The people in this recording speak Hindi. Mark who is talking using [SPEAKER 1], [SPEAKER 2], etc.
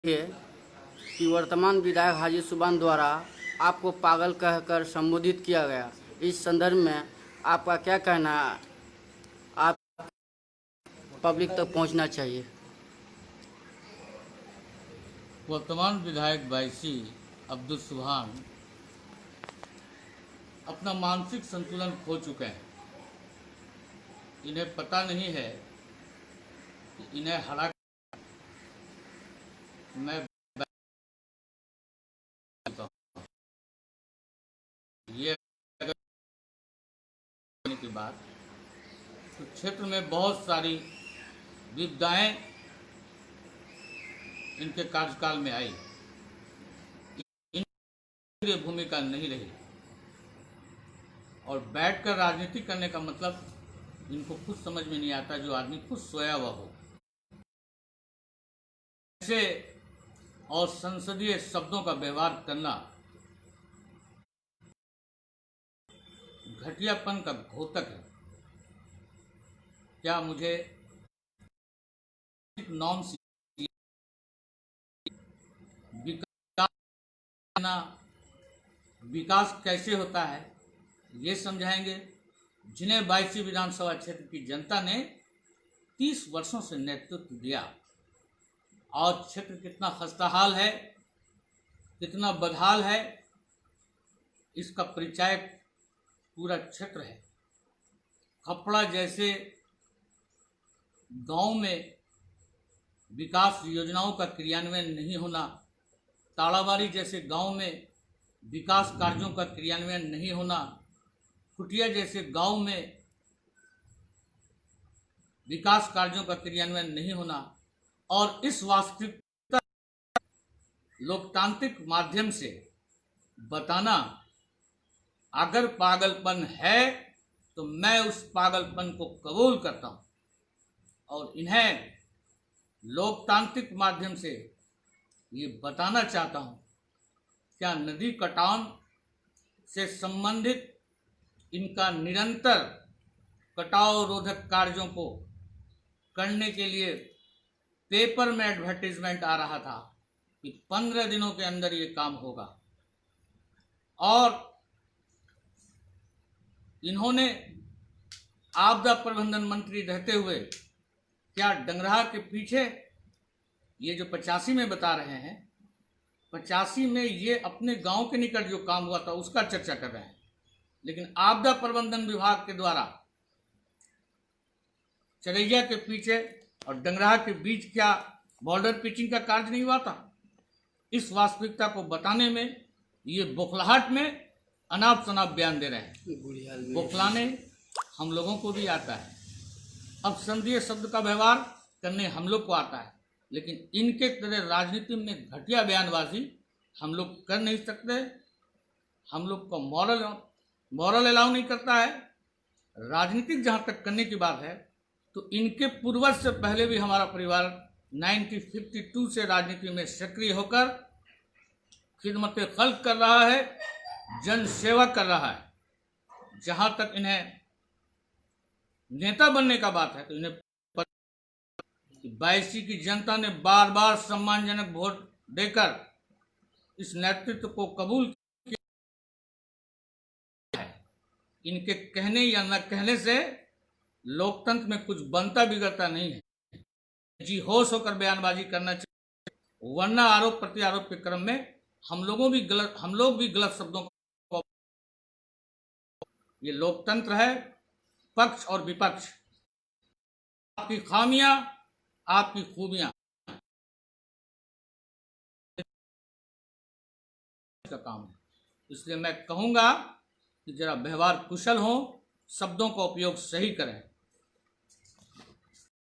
[SPEAKER 1] है कि वर्तमान विधायक हाजी सुभान द्वारा आपको पागल कहकर संबोधित किया गया। इस संदर्भ में आपका क्या कहना है? आप पब्लिक तक पहुंचना चाहिए।
[SPEAKER 2] वर्तमान विधायक बायसी अब्दुल सुभान अपना मानसिक संतुलन खो चुके हैं। इन्हें पता नहीं है कि इन्हें हरा मैं ये करने के बाद तो क्षेत्र में बहुत सारी विपदाएं इनके कार्यकाल में आई। इनकी भूमिका नहीं रही और बैठकर राजनीति करने का मतलब इनको खुद समझ में नहीं आता। जो आदमी खुद सोया हुआ हो ऐसे और संसदीय शब्दों का व्यवहार करना घटियापन का घोतक है। क्या मुझे नॉर्म्स विकास कैसे होता है ये समझाएंगे, जिन्हें 22 विधानसभा क्षेत्र की जनता ने 30 वर्षों से नेतृत्व दिया। और क्षेत्र कितना खस्ताहाल है, कितना बदहाल है, इसका परिचायक पूरा क्षेत्र है। खपड़ा जैसे गांव में विकास योजनाओं का क्रियान्वयन नहीं होना, ताड़ाबाड़ी जैसे गांव में विकास कार्यों का क्रियान्वयन नहीं होना, कुटिया जैसे गांव में विकास कार्यों का क्रियान्वयन नहीं होना, और इस वास्तविकता लोकतांत्रिक माध्यम से बताना, अगर पागलपन है तो मैं उस पागलपन को कबूल करता हूं और इन्हें लोकतांत्रिक माध्यम से ये बताना चाहता हूं। क्या नदी कटान से संबंधित इनका निरंतर कटाव रोधक कार्यों को करने के लिए पेपर में एडवर्टाइजमेंट आ रहा था कि 15 दिनों के अंदर ये काम होगा, और इन्होंने आपदा प्रबंधन मंत्री रहते हुए क्या डंगराह के पीछे ये जो 85 में बता रहे हैं, 85 में ये अपने गांव के निकट जो काम हुआ था उसका चर्चा कर रहे हैं, लेकिन आपदा प्रबंधन विभाग के द्वारा चरैया के पीछे और डंगराह के बीच क्या बॉर्डर पिचिंग का कार्य नहीं हुआ था? इस वास्तविकता को बताने में ये बौखलाहट में अनाप शनाप बयान दे रहे हैं। बौखलाने हम लोगों को भी आता है, अब संसदीय शब्द का व्यवहार करने हम लोग को आता है, लेकिन इनके तरह राजनीति में घटिया बयानबाजी हम लोग कर नहीं सकते। हम लोग को मॉरल अलाउ नहीं करता है। राजनीतिक जहाँ तक करने की बात है तो इनके पूर्वज से पहले भी हमारा परिवार 1952 से राजनीति में सक्रिय होकर खिदमत खल्क कर रहा है, जन सेवा कर रहा है। जहाँ तक इन्हें नेता बनने का बात है तो इन्हें 22 की जनता ने बार बार सम्मानजनक वोट देकर इस नेतृत्व को कबूल किया है। इनके कहने या न कहने से लोकतंत्र में कुछ बनता बिगड़ता नहीं है। जी होश होकर बयानबाजी करना चाहिए, वरना आरोप प्रत्यारोप के क्रम में हम लोग भी गलत शब्दों को। ये लोकतंत्र है, पक्ष और विपक्ष, आपकी खामियां आपकी खूबियां का काम है। इसलिए मैं कहूंगा कि जरा व्यवहार कुशल हो, शब्दों का उपयोग सही करें।